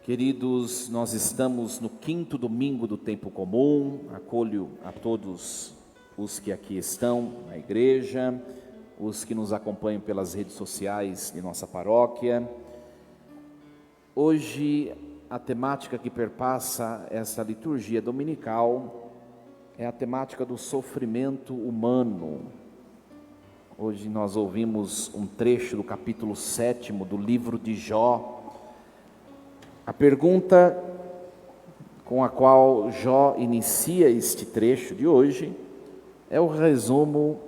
Queridos, nós estamos no 5º domingo do tempo comum. Acolho a todos os que aqui estão na igreja, os que nos acompanham pelas redes sociais de nossa paróquia. Hoje, a temática que perpassa essa liturgia dominical é a temática do sofrimento humano. Hoje nós ouvimos um trecho do capítulo 7 do livro de Jó. A pergunta com a qual Jó inicia este trecho de hoje é o resumo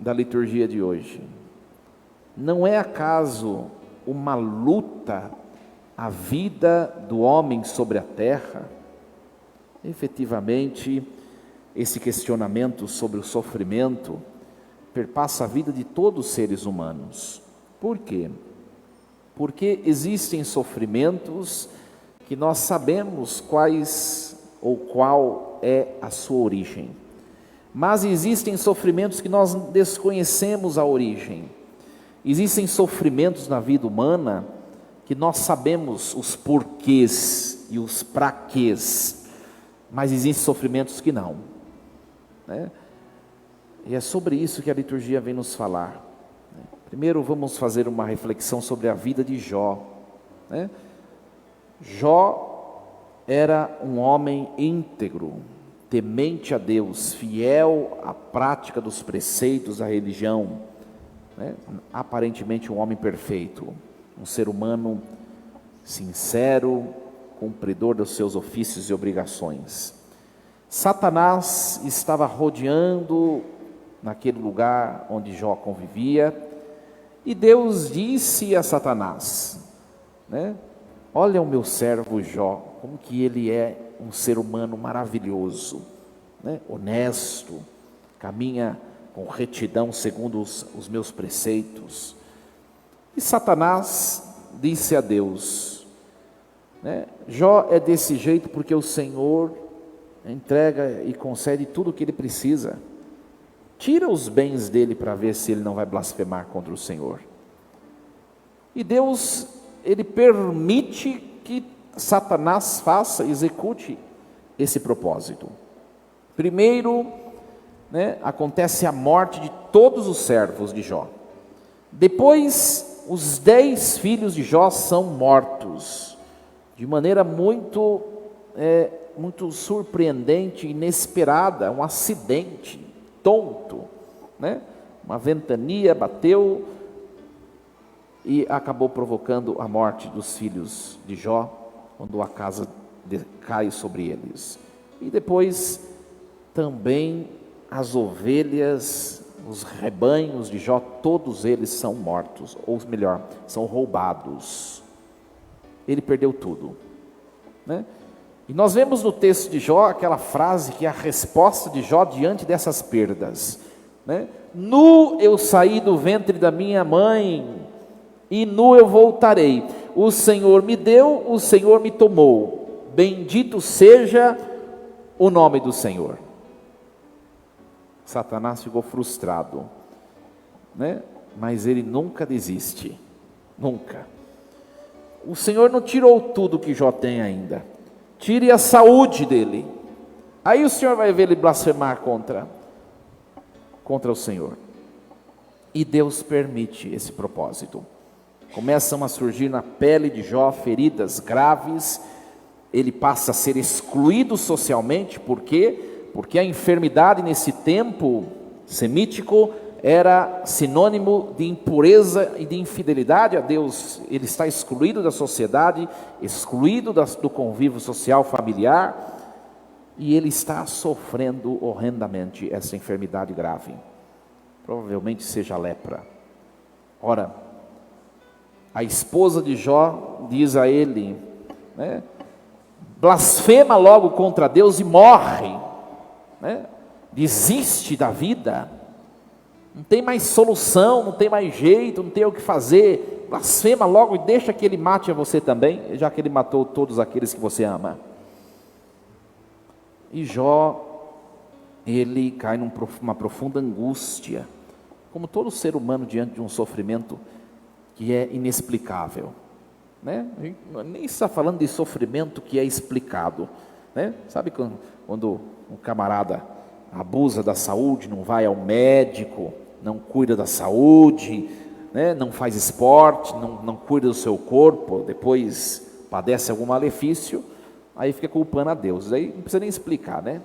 da liturgia de hoje. Não é acaso uma luta a vida do homem sobre a terra? Efetivamente, esse questionamento sobre o sofrimento perpassa a vida de todos os seres humanos. Por quê? Porque existem sofrimentos que nós sabemos quais ou qual é a sua origem. Mas existem sofrimentos que nós desconhecemos a origem. Existem sofrimentos na vida humana que nós sabemos os porquês e os praquês, mas existem sofrimentos que não, né? E é sobre isso que a liturgia vem nos falar. Primeiro vamos fazer uma reflexão sobre a vida de Jó, né? Jó era um homem íntegro, temente a Deus, fiel à prática dos preceitos da religião, né? Aparentemente um homem perfeito, um ser humano sincero, cumpridor dos seus ofícios e obrigações. Satanás estava rodeando naquele lugar onde Jó convivia, e Deus disse a Satanás, né? Olha o meu servo Jó, como que ele é um ser humano maravilhoso, né? Honesto, caminha com retidão segundo os meus preceitos. E Satanás disse a Deus, né? Jó é desse jeito porque o Senhor entrega e concede tudo o que ele precisa. Tira os bens dele para ver se ele não vai blasfemar contra o Senhor. E Deus, ele permite que Satanás execute esse propósito. Primeiro, né, acontece a morte de todos os servos de Jó. Depois, os 10 filhos de Jó são mortos, de maneira muito surpreendente, inesperada, um acidente tonto, né? Uma ventania bateu e acabou provocando a morte dos filhos de Jó, quando a casa cai sobre eles. E depois também as ovelhas, os rebanhos de Jó, todos eles são mortos, ou melhor, são roubados. Ele perdeu tudo, né? E nós vemos no texto de Jó aquela frase que é a resposta de Jó diante dessas perdas, né? Nu eu saí do ventre da minha mãe, e nu eu voltarei. O Senhor me deu, o Senhor me tomou. Bendito seja o nome do Senhor. Satanás ficou frustrado, né? Mas ele nunca desiste, nunca. O Senhor não tirou tudo que Jó tem ainda. Tire a saúde dele. Aí o Senhor vai ver ele blasfemar contra o Senhor. E Deus permite esse propósito. Começam a surgir na pele de Jó feridas graves. Ele passa a ser excluído socialmente. Por quê? Porque a enfermidade nesse tempo semítico era sinônimo de impureza e de infidelidade a Deus. Ele está excluído da sociedade, excluído do convívio social familiar, e ele está sofrendo horrendamente essa enfermidade grave. Provavelmente seja lepra. Ora, a esposa de Jó diz a ele, né, blasfema logo contra Deus e morre, né? Desiste da vida. Não tem mais solução, não tem mais jeito, não tem o que fazer. Blasfema logo e deixa que ele mate a você também, já que ele matou todos aqueles que você ama. E Jó, ele cai numa profunda angústia, como todo ser humano diante de um sofrimento que é inexplicável, né? A gente nem está falando de sofrimento que é explicado, né? Sabe quando um camarada abusa da saúde, não vai ao médico, não cuida da saúde, né? Não faz esporte, não cuida do seu corpo, depois padece algum malefício, aí fica culpando a Deus. Aí não precisa nem explicar, né?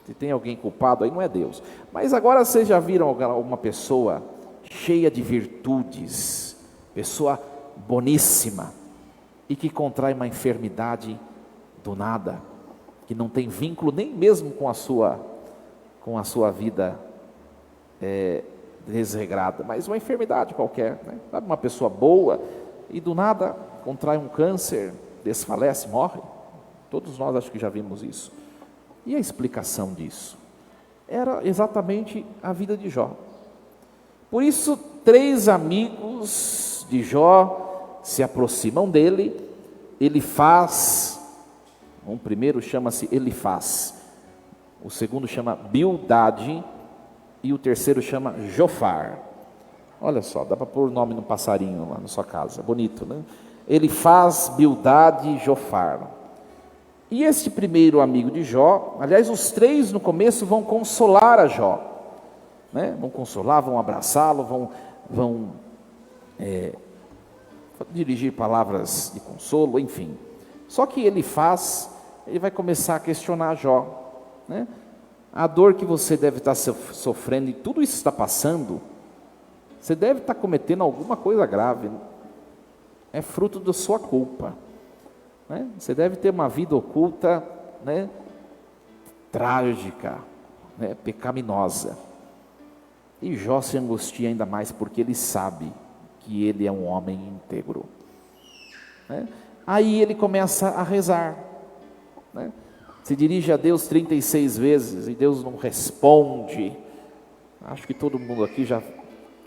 Se tem alguém culpado aí, não é Deus. Mas agora vocês já viram alguma pessoa cheia de virtudes, pessoa boníssima, e que contrai uma enfermidade do nada, que não tem vínculo nem mesmo com a sua vida desregrada, mas uma enfermidade qualquer, né? Sabe, uma pessoa boa e do nada contrai um câncer, desfalece, morre. Todos nós acho que já vimos isso. E a explicação disso? Era exatamente a vida de Jó. Por isso, 3 amigos de Jó se aproximam dele. Elifaz, o primeiro chama-se Elifaz, o segundo chama Bildade e o terceiro chama Jofar. Olha só, dá para pôr o nome no passarinho lá na sua casa, bonito, né? Elifaz, Bildade e Jofar. E este primeiro amigo de Jó, aliás, os 3 no começo vão consolar a Jó, né? Vão consolar, vão abraçá-lo, vão dirigir palavras de consolo, enfim. Só que ele vai começar a questionar Jó, né? A dor que você deve estar sofrendo e tudo isso está passando, você deve estar cometendo alguma coisa grave, é fruto da sua culpa, né? Você deve ter uma vida oculta, né? Trágica, né? Pecaminosa. E Jó se angustia ainda mais porque ele sabe que ele é um homem íntegro, né? Aí ele começa a rezar, né? Se dirige a Deus 36 vezes e Deus não responde. Acho que todo mundo aqui já,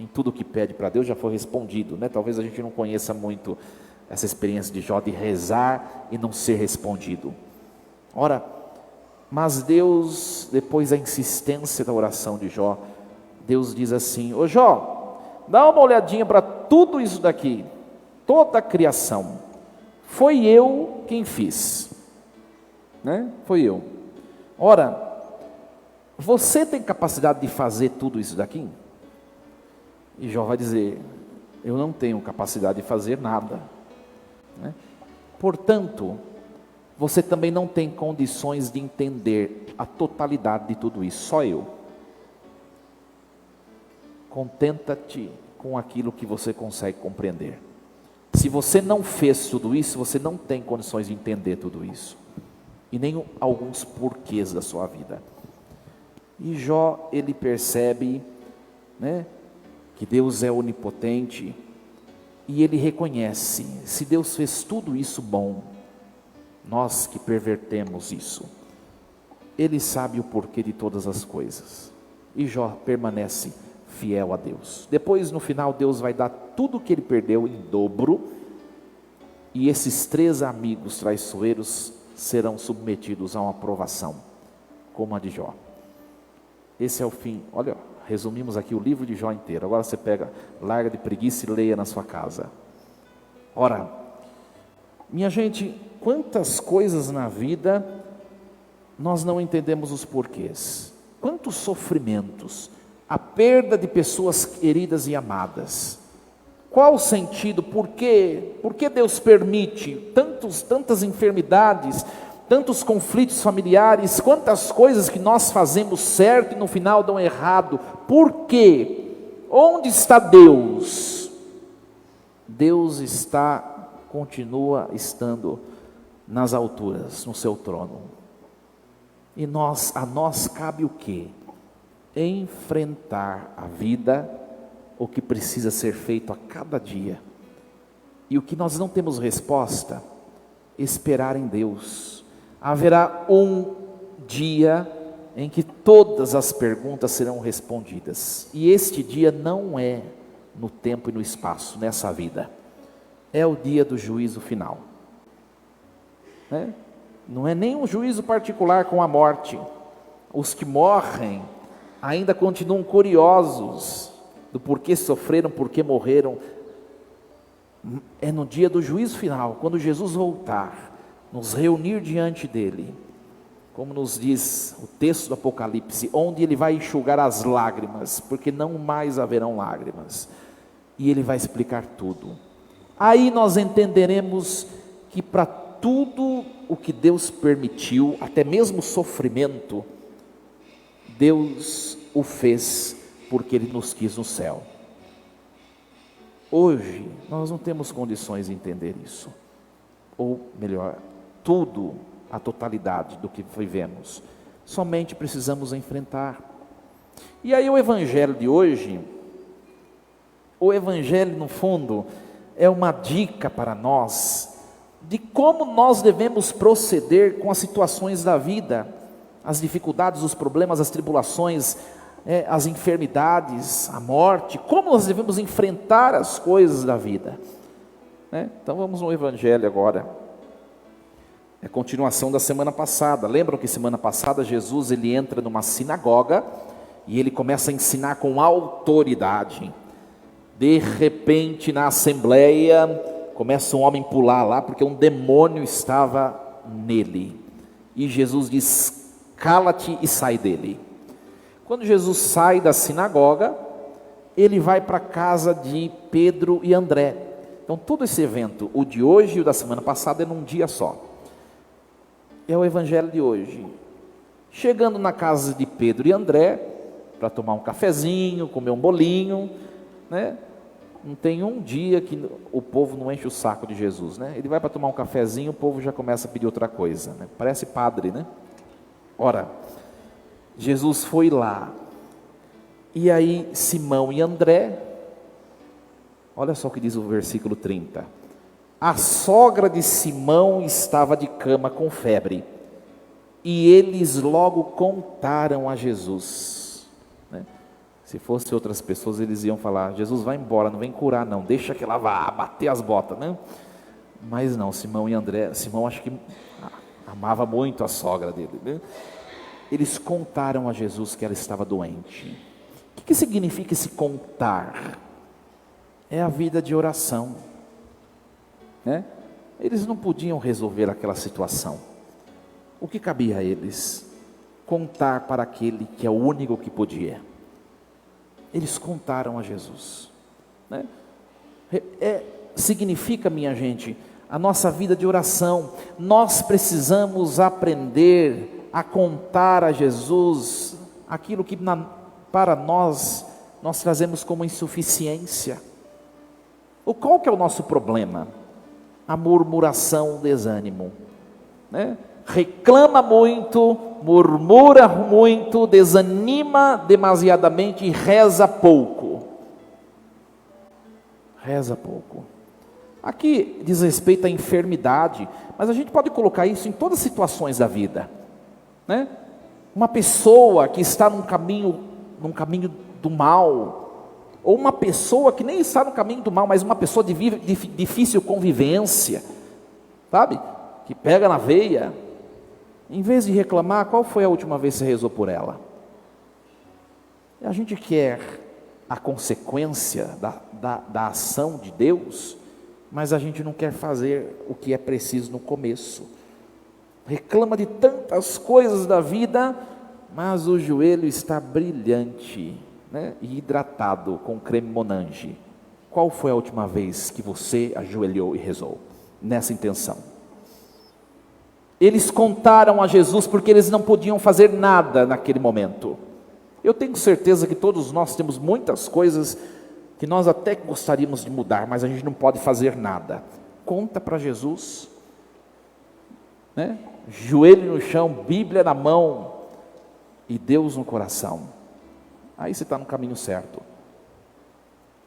em tudo que pede para Deus, já foi respondido, né? Talvez a gente não conheça muito essa experiência de Jó de rezar e não ser respondido. Ora, mas Deus, depois da insistência da oração de Jó, Deus diz assim: ô Jó, dá uma olhadinha para tudo isso daqui, toda a criação, foi eu quem fiz, né? Foi eu. Ora, você tem capacidade de fazer tudo isso daqui? E Jó vai dizer: eu não tenho capacidade de fazer nada, né? Portanto, você também não tem condições de entender a totalidade de tudo isso, só eu. Contenta-te com aquilo que você consegue compreender. Se você não fez tudo isso, você não tem condições de entender tudo isso, e nem alguns porquês da sua vida. E Jó, ele percebe, né, que Deus é onipotente, e ele reconhece: se Deus fez tudo isso bom, nós que pervertemos isso, Ele sabe o porquê de todas as coisas. E Jó permanece fiel a Deus. Depois, no final, Deus vai dar tudo que ele perdeu em dobro, e esses 3 amigos traiçoeiros serão submetidos a uma provação, como a de Jó. Esse é o fim. Olha, resumimos aqui o livro de Jó inteiro. Agora você larga de preguiça e leia na sua casa. Ora, minha gente, quantas coisas na vida nós não entendemos os porquês. Quantos sofrimentos, a perda de pessoas queridas e amadas. Qual o sentido? Por quê? Por que Deus permite tantas enfermidades, tantos conflitos familiares, quantas coisas que nós fazemos certo e no final dão errado? Por quê? Onde está Deus? Deus continua estando nas alturas, no seu trono. E a nós cabe o quê? Enfrentar a vida, o que precisa ser feito a cada dia. E o que nós não temos resposta, esperar em Deus. Haverá um dia em que todas as perguntas serão respondidas. E este dia não é no tempo e no espaço, nessa vida. É o dia do juízo final, né? Não é nem um juízo particular com a morte. Os que morrem ainda continuam curiosos do porquê sofreram, porquê morreram. É no dia do juízo final, quando Jesus voltar, nos reunir diante dele, como nos diz o texto do Apocalipse, onde ele vai enxugar as lágrimas, porque não mais haverão lágrimas, e ele vai explicar tudo. Aí nós entenderemos que para tudo o que Deus permitiu, até mesmo o sofrimento, Deus o fez porque Ele nos quis no céu. Hoje, nós não temos condições de entender isso. Ou melhor, tudo, a totalidade do que vivemos. Somente precisamos enfrentar. E aí o Evangelho de hoje, o Evangelho no fundo, é uma dica para nós, de como nós devemos proceder com as situações da vida, as dificuldades, os problemas, as tribulações, as enfermidades, a morte, como nós devemos enfrentar as coisas da vida. Então vamos no Evangelho agora. É a continuação da semana passada. Lembram que semana passada Jesus ele entra numa sinagoga e ele começa a ensinar com autoridade. De repente na assembleia começa um homem a pular lá porque um demônio estava nele. E Jesus diz: cala-te e sai dele. Quando Jesus sai da sinagoga, ele vai para a casa de Pedro e André. Então todo esse evento, o de hoje e o da semana passada, é num dia só. É o Evangelho de hoje. Chegando na casa de Pedro e André, para tomar um cafezinho, comer um bolinho, não tem um dia que o povo não enche o saco de Jesus, Ele vai para tomar um cafezinho, o povo já começa a pedir outra coisa, Parece padre, Ora, Jesus foi lá, e aí Simão e André, olha só o que diz o versículo 30, a sogra de Simão estava de cama com febre, e eles logo contaram a Jesus, Se fosse outras pessoas, eles iam falar: Jesus, vai embora, não vem curar não, deixa que ela vá bater as botas, Mas não, Simão e André, Simão acho que amava muito a sogra dele, Eles contaram a Jesus que ela estava doente. O que significa esse contar? É a vida de oração, Eles não podiam resolver aquela situação. O que cabia a eles? Contar para aquele que é o único que podia. Eles contaram a Jesus, significa, minha gente, a nossa vida de oração. Nós precisamos aprender a contar a Jesus aquilo que para nós trazemos como insuficiência. Qual que é o nosso problema? A murmuração, o desânimo, Reclama muito, murmura muito, desanima demasiadamente e reza pouco. Reza pouco. Aqui diz respeito à enfermidade, mas a gente pode colocar isso em todas as situações da vida, Uma pessoa que está num caminho do mal, ou uma pessoa que nem está no caminho do mal, mas uma pessoa de difícil convivência, sabe? Que pega na veia. Em vez de reclamar, qual foi a última vez que você rezou por ela? A gente quer a consequência da ação de Deus, mas a gente não quer fazer o que é preciso no começo. Reclama de tantas coisas da vida, mas o joelho está brilhante, e hidratado com creme Monange. Qual foi a última vez que você ajoelhou e rezou nessa intenção? Eles contaram a Jesus porque eles não podiam fazer nada naquele momento. Eu tenho certeza que todos nós temos muitas coisas que nós até gostaríamos de mudar, mas a gente não pode fazer nada. Conta para Jesus, Joelho no chão, Bíblia na mão e Deus no coração. Aí você está no caminho certo.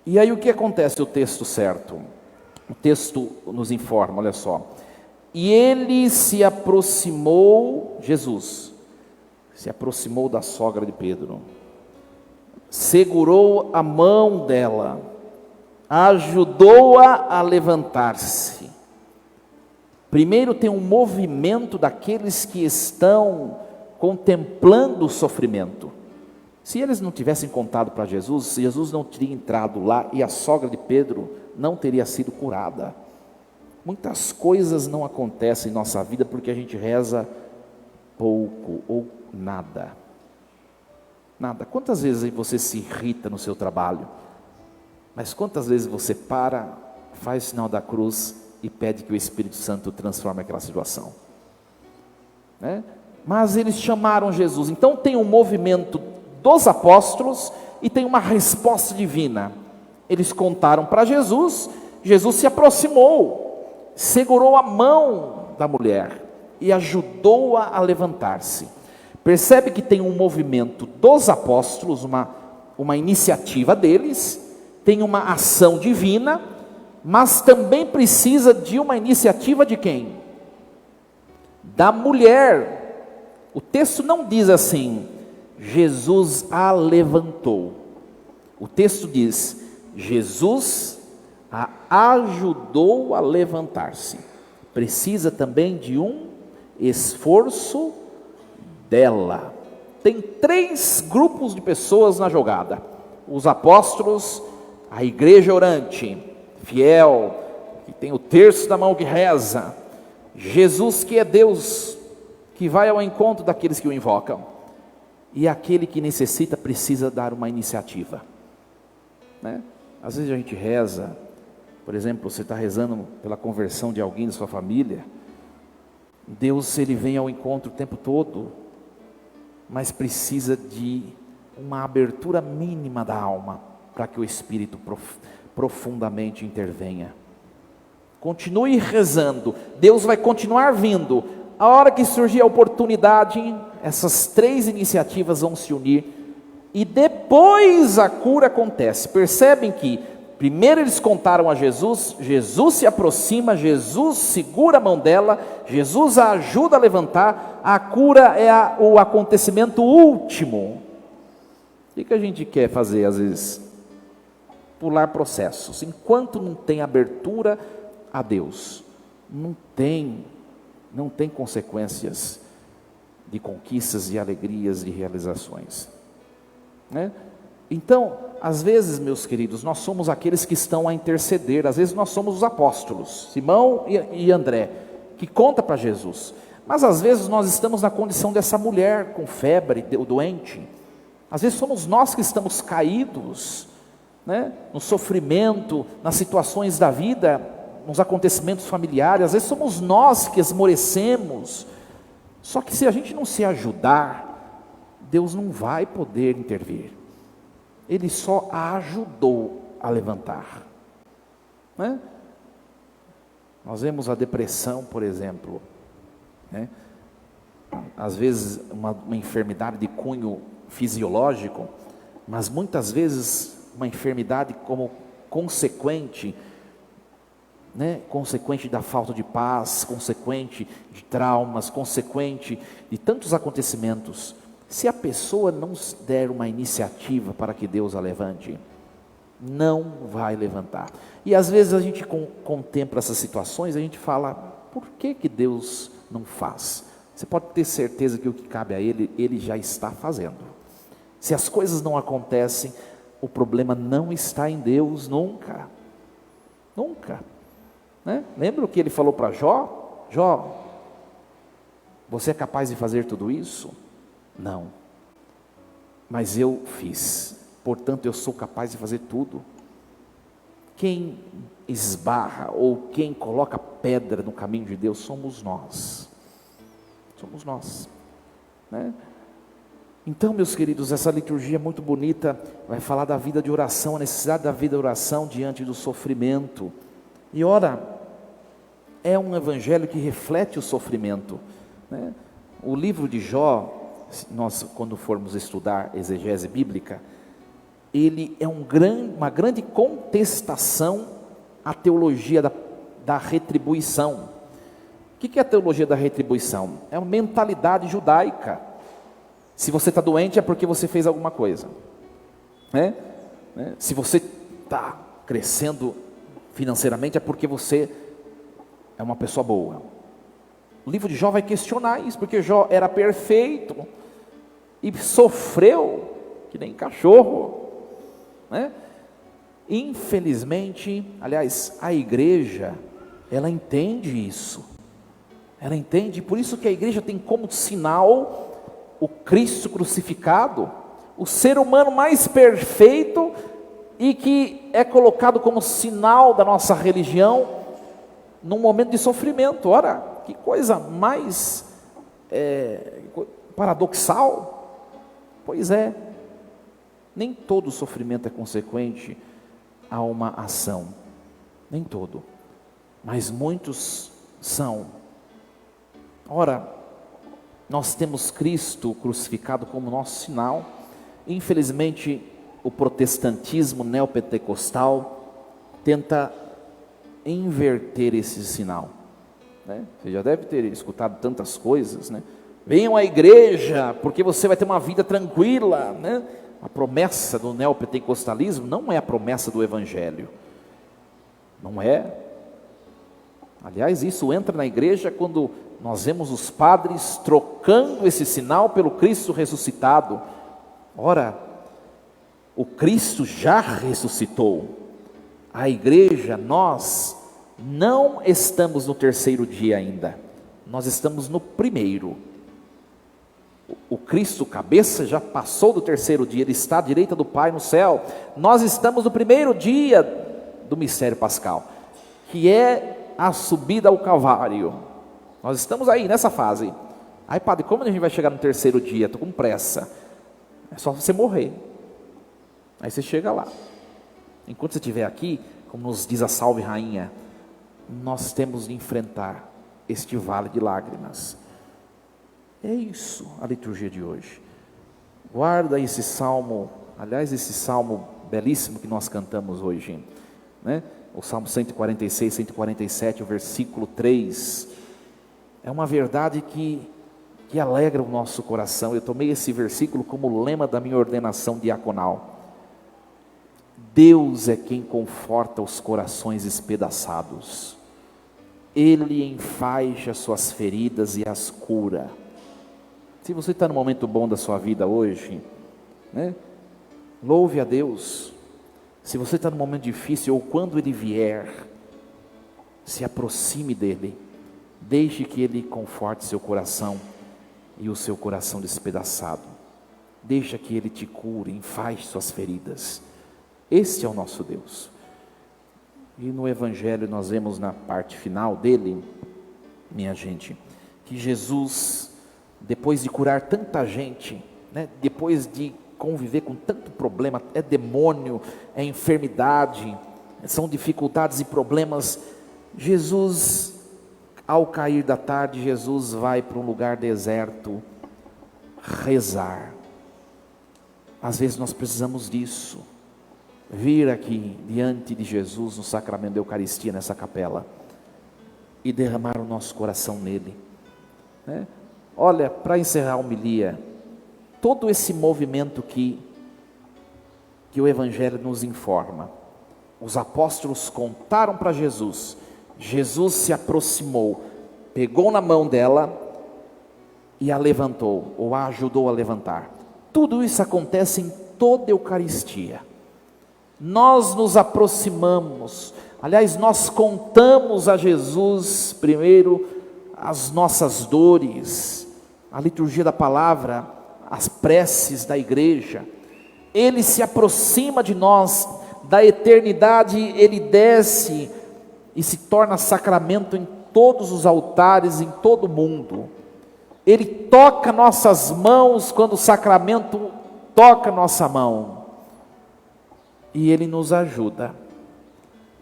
E aí o que acontece? O texto certo, o texto nos informa, olha só. E ele se aproximou, Jesus se aproximou da sogra de Pedro, segurou a mão dela, ajudou-a a levantar-se. Primeiro tem um movimento daqueles que estão contemplando o sofrimento. Se eles não tivessem contado para Jesus, Jesus não teria entrado lá e a sogra de Pedro não teria sido curada. Muitas coisas não acontecem em nossa vida porque a gente reza pouco ou nada. Nada. Quantas vezes você se irrita no seu trabalho? Mas quantas vezes você para, faz o sinal da cruz e pede que o Espírito Santo transforme aquela situação? Né? Mas eles chamaram Jesus. Então tem um movimento dos apóstolos e tem uma resposta divina. Eles contaram para Jesus, Jesus se aproximou, segurou a mão da mulher e ajudou-a a levantar-se. Percebe que tem um movimento dos apóstolos, uma iniciativa deles, tem uma ação divina, mas também precisa de uma iniciativa de quem? Da mulher. O texto não diz assim, Jesus a levantou. O texto diz, Jesus a ajudou a levantar-se. Precisa também de um esforço dela. Tem 3 grupos de pessoas na jogada: os apóstolos, a igreja orante, fiel, que tem o terço da mão que reza, Jesus que é Deus, que vai ao encontro daqueles que o invocam, e aquele que necessita precisa dar uma iniciativa, né? Às vezes a gente reza, por exemplo, você está rezando pela conversão de alguém da sua família, Deus ele vem ao encontro o tempo todo, mas precisa de uma abertura mínima da alma, para que o Espírito profundamente intervenha. Continue rezando, Deus vai continuar vindo. A hora que surgir a oportunidade, essas 3 iniciativas vão se unir, e depois a cura acontece. Percebem que primeiro eles contaram a Jesus, Jesus se aproxima, Jesus segura a mão dela, Jesus a ajuda a levantar, a cura é o acontecimento último. O que a gente quer fazer às vezes? Pular processos, enquanto não tem abertura a Deus, não tem consequências de conquistas, de alegrias, de realizações, né? Então, às vezes, meus queridos, nós somos aqueles que estão a interceder. Às vezes nós somos os apóstolos, Simão e André, que conta para Jesus. Mas às vezes nós estamos na condição dessa mulher com febre, doente. Às vezes somos nós que estamos caídos, né? No sofrimento, nas situações da vida, nos acontecimentos familiares. Às vezes somos nós que esmorecemos. Só que se a gente não se ajudar, Deus não vai poder intervir. Ele só a ajudou a levantar, né? Nós vemos a depressão, por exemplo, né? Às vezes uma enfermidade de cunho fisiológico, mas muitas vezes uma enfermidade como consequente, né? Consequente da falta de paz, consequente de traumas, consequente de tantos acontecimentos. Se a pessoa não der uma iniciativa para que Deus a levante, não vai levantar. E às vezes a gente contempla essas situações, a gente fala, por que Deus não faz? Você pode ter certeza que o que cabe a Ele, Ele já está fazendo. Se as coisas não acontecem, o problema não está em Deus, nunca. Nunca, né? Lembra o que Ele falou para Jó? Jó, você é capaz de fazer tudo isso? Não, mas eu fiz, portanto eu sou capaz de fazer tudo. Quem esbarra ou quem coloca pedra no caminho de Deus somos nós, né? Então, meus queridos, essa liturgia muito bonita vai falar da vida de oração, a necessidade da vida de oração diante do sofrimento. E ora, é um evangelho que reflete o sofrimento, né? O livro de Jó, nós quando formos estudar exegese bíblica, ele é uma grande contestação à teologia da retribuição. O que é a teologia da retribuição? É uma mentalidade judaica. Se você está doente é porque você fez alguma coisa, né? Se você está crescendo financeiramente é porque você é uma pessoa boa. O livro de Jó vai questionar isso, porque Jó era perfeito e sofreu que nem cachorro, né? Infelizmente, aliás, a igreja, ela entende isso. Ela entende, por isso que a igreja tem como sinal o Cristo crucificado, o ser humano mais perfeito e que é colocado como sinal da nossa religião num momento de sofrimento. Ora, que coisa mais paradoxal. Pois é, nem todo sofrimento é consequente a uma ação, nem todo, mas muitos são. Ora, nós temos Cristo crucificado como nosso sinal. Infelizmente, o protestantismo neopentecostal tenta inverter esse sinal, né? Você já deve ter escutado tantas coisas, né? Venham à igreja, porque você vai ter uma vida tranquila, né? A promessa do neopentecostalismo não é a promessa do evangelho, não é. Aliás, isso entra na igreja quando nós vemos os padres trocando esse sinal pelo Cristo ressuscitado. Ora, o Cristo já ressuscitou. A igreja, nós não estamos no terceiro dia ainda, nós estamos no primeiro. O Cristo cabeça já passou do terceiro dia, Ele está à direita do Pai no céu. Nós estamos no primeiro dia do mistério pascal, que é a subida ao Calvário. Nós estamos aí nessa fase. Aí, padre, como a gente vai chegar no terceiro dia? Estou com pressa. É só você morrer, aí você chega lá. Enquanto você estiver aqui, como nos diz a Salve Rainha, nós temos de enfrentar este vale de lágrimas. É isso a liturgia de hoje. Guarda esse salmo, aliás, esse salmo belíssimo que nós cantamos hoje, né? O salmo 146, 147, o versículo 3, é uma verdade que alegra o nosso coração. Eu tomei esse versículo como lema da minha ordenação diaconal. Deus é quem conforta os corações espedaçados, Ele enfaixa suas feridas e as cura. Se você está no momento bom da sua vida hoje, né, louve a Deus. Se você está no momento difícil, ou quando Ele vier, se aproxime dEle, deixe que Ele conforte seu coração e o seu coração despedaçado. Deixa que Ele te cure, enfaixe suas feridas. Esse é o nosso Deus. E no Evangelho nós vemos na parte final dele, minha gente, que Jesus, depois de curar tanta gente, né, depois de conviver com tanto problema, é demônio, é enfermidade, são dificuldades e problemas, Jesus, ao cair da tarde, Jesus vai para um lugar deserto, rezar. Às vezes nós precisamos disso, vir aqui diante de Jesus no sacramento da Eucaristia, nessa capela, e derramar o nosso coração nele, né? Olha, para encerrar a homilia, todo esse movimento que o Evangelho nos informa, os apóstolos contaram para Jesus, Jesus se aproximou, pegou na mão dela e a levantou, ou a ajudou a levantar. Tudo isso acontece em toda a Eucaristia. Nós nos aproximamos, aliás, nós contamos a Jesus primeiro as nossas dores, a liturgia da palavra, as preces da igreja. Ele se aproxima de nós, da eternidade Ele desce e se torna sacramento em todos os altares, em todo o mundo. Ele toca nossas mãos quando o sacramento toca nossa mão, e Ele nos ajuda.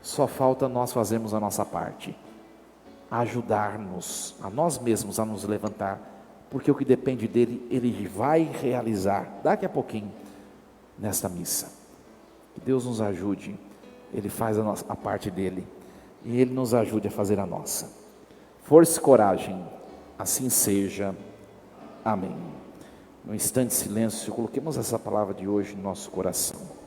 Só falta nós fazermos a nossa parte, ajudar-nos, a nós mesmos a nos levantar, porque o que depende dEle, Ele vai realizar daqui a pouquinho, nesta missa. Que Deus nos ajude, Ele faz a parte dEle, e Ele nos ajude a fazer a nossa. Força e coragem, assim seja. Amém. No instante de silêncio, coloquemos essa palavra de hoje no nosso coração.